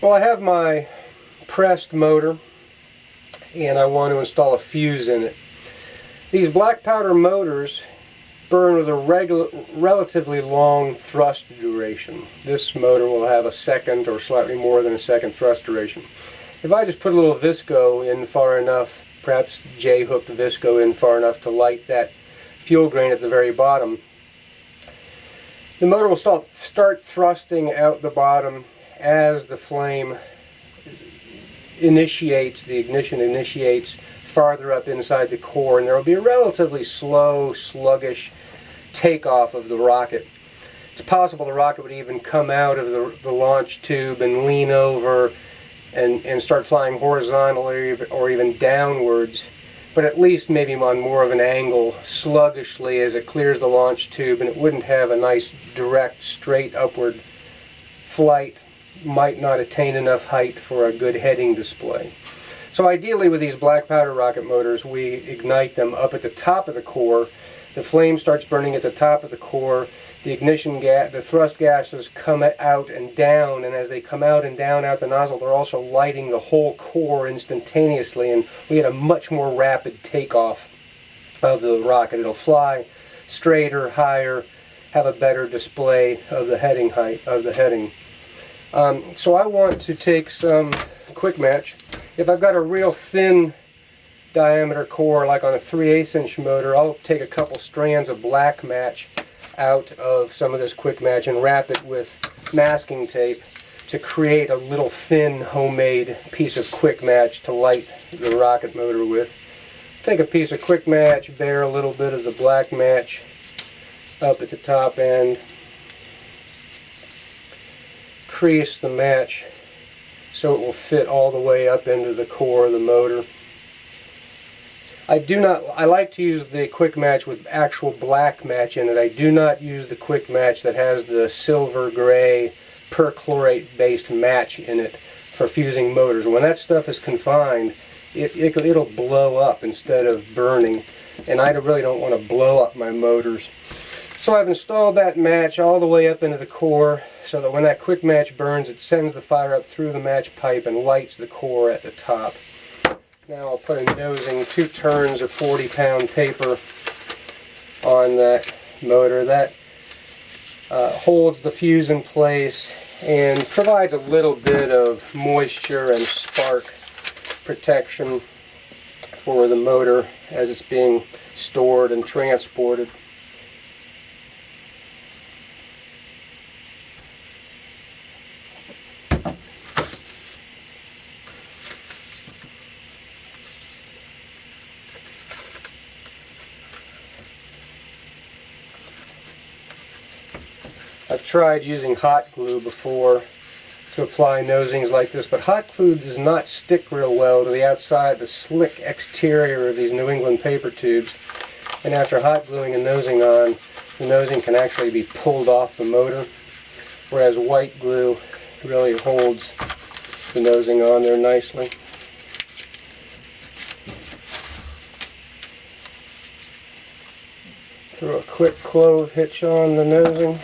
Well, I have my pressed motor and I want to install a fuse in it. These black powder motors burn with a relatively long thrust duration. This motor will have a second or slightly more than a second thrust duration. If I just put a little Visco in far enough, perhaps J-hooked Visco in far enough to light that fuel grain at the very bottom, the motor will start thrusting out the bottom as the flame initiates, the ignition initiates farther up inside the core, and there will be a relatively slow, sluggish takeoff of the rocket. It's possible the rocket would even come out of the launch tube and lean over and start flying horizontally or even downwards, but at least maybe on more of an angle, sluggishly as it clears the launch tube, and it wouldn't have a nice direct straight upward flight, might not attain enough height for a good heading display. So ideally with these black powder rocket motors, we ignite them up at the top of the core. The flame starts burning at the top of the core. The ignition gas, the thrust gases come out and down, and as they come out and down out the nozzle, they're also lighting the whole core instantaneously, and we get a much more rapid takeoff of the rocket. It'll fly straighter, higher, have a better display of the heading height of the heading. So I want to take some quick match. If I've got a real thin diameter core, like on a 3/8 inch motor, I'll take a couple strands of black match out of some of this quick match and wrap it with masking tape to create a little thin homemade piece of quick match to light the rocket motor with. Take a piece of quick match, bear a little bit of the black match up at the top end, crease the match so it will fit all the way up into the core of the motor. I like to use the quick match with actual black match in it. I do not use the quick match that has the silver gray perchlorate based match in it for fusing motors. When that stuff is confined, it'll blow up instead of burning, and I really don't want to blow up my motors. So I've installed that match all the way up into the core so that when that quick match burns, it sends the fire up through the match pipe and lights the core at the top. Now I'll put a nosing, 2 turns of 40-pound paper on that motor. That holds the fuse in place and provides a little bit of moisture and spark protection for the motor as it's being stored and transported. I've tried using hot glue before to apply nosings like this, but hot glue does not stick real well to the outside, the slick exterior of these New England paper tubes. And after hot gluing a nosing on, the nosing can actually be pulled off the motor, whereas white glue really holds the nosing on there nicely. Throw a quick clove hitch on the nosing.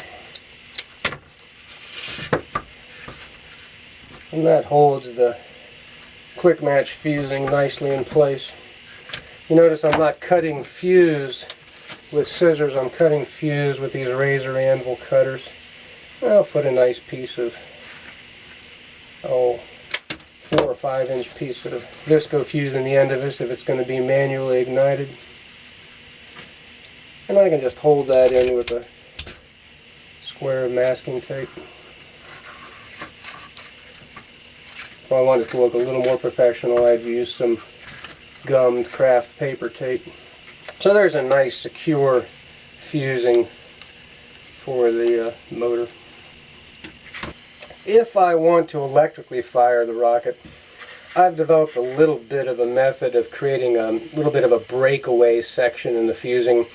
And that holds the quick match fusing nicely in place. You notice I'm not cutting fuse with scissors, I'm cutting fuse with these razor anvil cutters. I'll put a nice piece of 4 or 5 inch piece of Visco fuse in the end of this if it's going to be manually ignited. And I can just hold that in with a square of masking tape. If I wanted to look a little more professional, I'd use some gummed craft paper tape. So there's a nice secure fusing for the motor. If I want to electrically fire the rocket, I've developed a little bit of a method of creating a little bit of a breakaway section in the fusing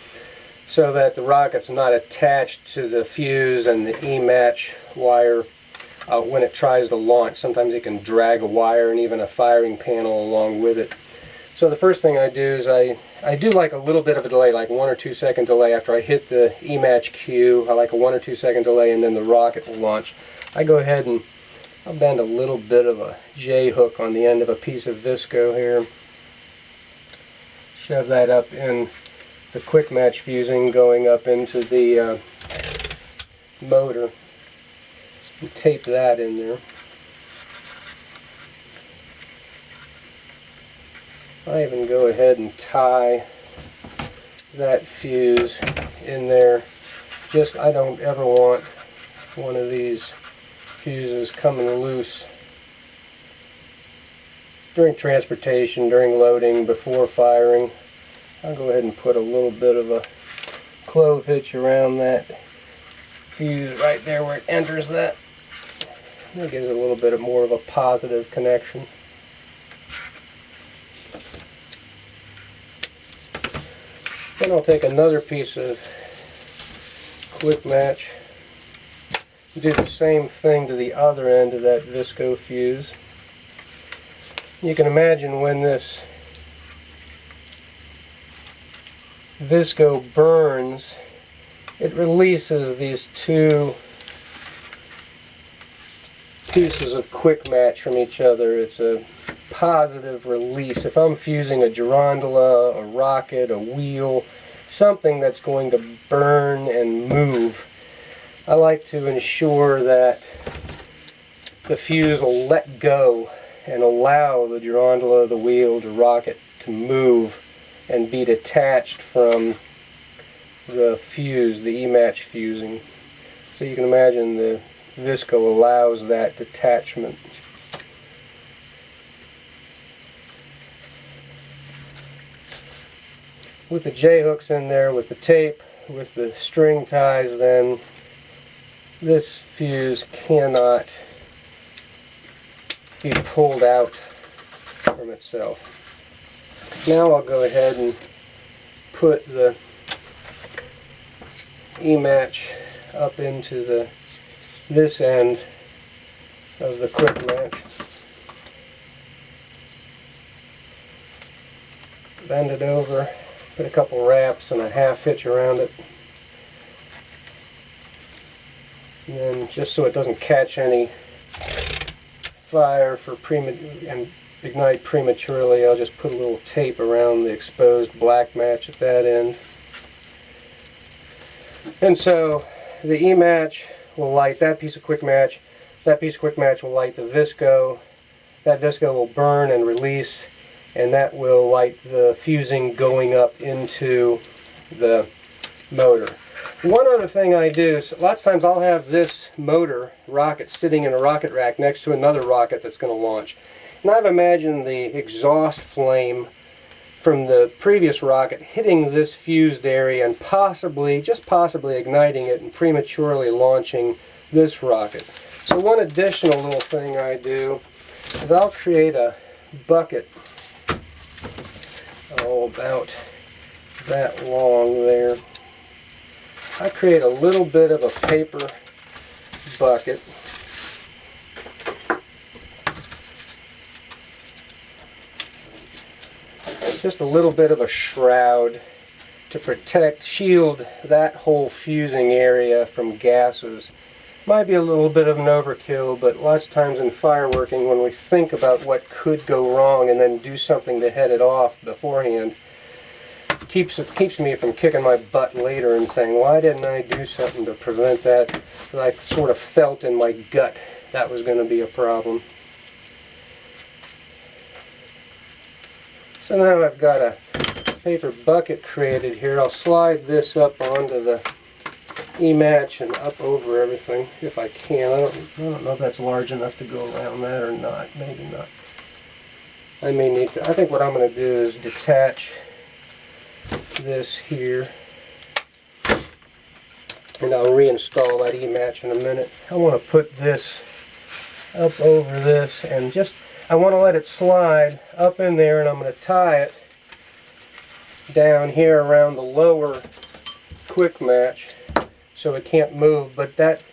so that the rocket's not attached to the fuse and the E-match wire when it tries to launch. Sometimes it can drag a wire and even a firing panel along with it. So the first thing I do is I do like a little bit of a delay, like 1 or 2 second delay after I hit the E-match cue. I like a 1 or 2 second delay and then the rocket will launch. I go ahead and I'll bend a little bit of a J-hook on the end of a piece of visco here. Shove that up in the quick match fusing going up into the motor. And tape that in there. I even go ahead and tie that fuse in there. Just, I don't ever want one of these fuses coming loose during transportation, during loading, before firing. I'll go ahead and put a little bit of a clove hitch around that fuse right there where it enters that. That gives it a little bit more of a positive connection. Then I'll take another piece of quick match, do the same thing to the other end of that visco fuse. You can imagine when this visco burns, it releases these two pieces of quick match from each other. It's a positive release. If I'm fusing a girondola, a rocket, a wheel, something that's going to burn and move, I like to ensure that the fuse will let go and allow the girondola, the wheel, the rocket to move and be detached from the fuse, the E-match fusing. So you can imagine the visco allows that detachment. With the J-hooks in there, with the tape, with the string ties, then this fuse cannot be pulled out from itself. Now I'll go ahead and put the E-match up into this end of the quick match. Bend it over. Put a couple wraps and a half hitch around it. And then just so it doesn't catch any fire and ignite prematurely, I'll just put a little tape around the exposed black match at that end. And so the E-match will light that piece of quick match. That piece of quick match will light the visco. That visco will burn and release, and that will light the fusing going up into the motor. One other thing I do is lots of times I'll have this motor rocket sitting in a rocket rack next to another rocket that's going to launch. And I've imagined the exhaust flame from the previous rocket hitting this fused area and possibly, just possibly igniting it and prematurely launching this rocket. So one additional little thing I do is I'll create a bucket about that long there. I create a little bit of a paper bucket. Just a little bit of a shroud to protect, shield that whole fusing area from gases. Might be a little bit of an overkill, but lots of times in fireworking, when we think about what could go wrong and then do something to head it off beforehand, keeps me from kicking my butt later and saying, why didn't I do something to prevent that? Because I sort of felt in my gut that was going to be a problem. So now I've got a paper bucket created here. I'll slide this up onto the E-match and up over everything if I can. I don't know if that's large enough to go around that or not. Maybe not. I may need to. I think what I'm going to do is detach this here, and I'll reinstall that E-match in a minute. I want to put this up over this, and just I want to let it slide up in there, and I'm going to tie it down here around the lower quick match so it can't move. But that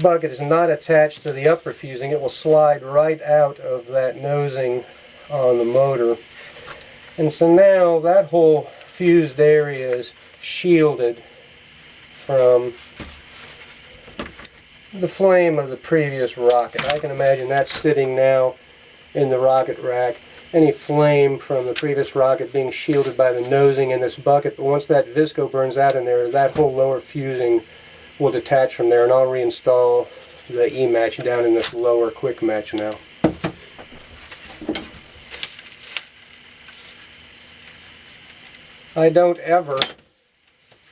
bucket is not attached to the upper fusing. It will slide right out of that nosing on the motor. And so now that whole fused area is shielded from the flame of the previous rocket. I can imagine that's sitting now in the rocket rack. Any flame from the previous rocket being shielded by the nosing in this bucket, but once that visco burns out in there, that whole lower fusing will detach from there, and I'll reinstall the E-match down in this lower quick match now. I don't ever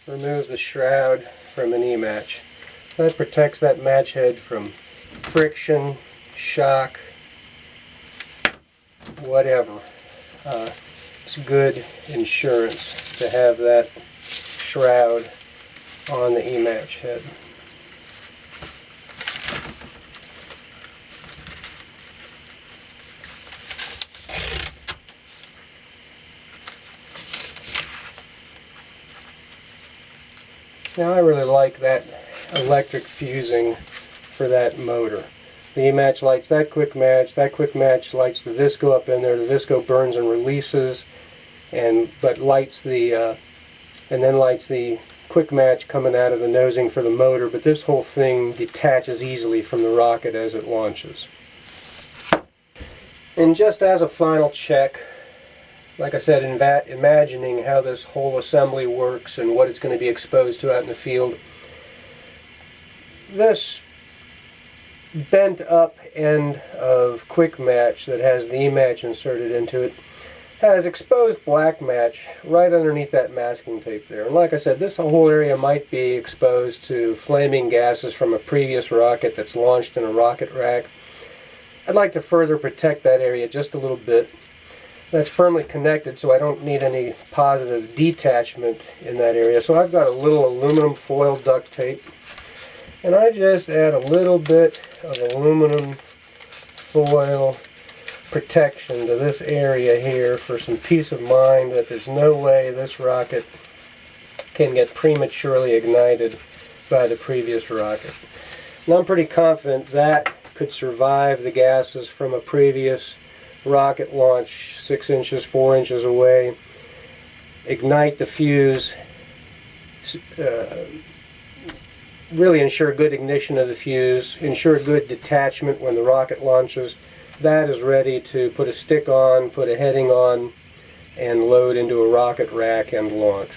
remove the shroud from an E-match. That protects that match head from friction, shock, whatever. It's good insurance to have that shroud on the E-match head. Now I really like that electric fusing for that motor. The E-match lights that quick match lights the visco up in there. The visco burns and releases, but lights the and then lights the quick match coming out of the nosing for the motor. But this whole thing detaches easily from the rocket as it launches. And just as a final check, like I said, imagining how this whole assembly works and what it's going to be exposed to out in the field, this bent up end of quick match that has the E-match inserted into it has exposed black match right underneath that masking tape there. And like I said, this whole area might be exposed to flaming gases from a previous rocket that's launched in a rocket rack. I'd like to further protect that area just a little bit. That's firmly connected, so I don't need any positive detachment in that area. So I've got a little aluminum foil duct tape, and I just add a little bit of aluminum foil protection to this area here for some peace of mind that there's no way this rocket can get prematurely ignited by the previous rocket. And I'm pretty confident that could survive the gases from a previous rocket launch 6 inches, 4 inches away, ignite the fuse, really ensure good ignition of the fuse, ensure good detachment when the rocket launches. That is ready to put a stick on, put a heading on, and load into a rocket rack and launch.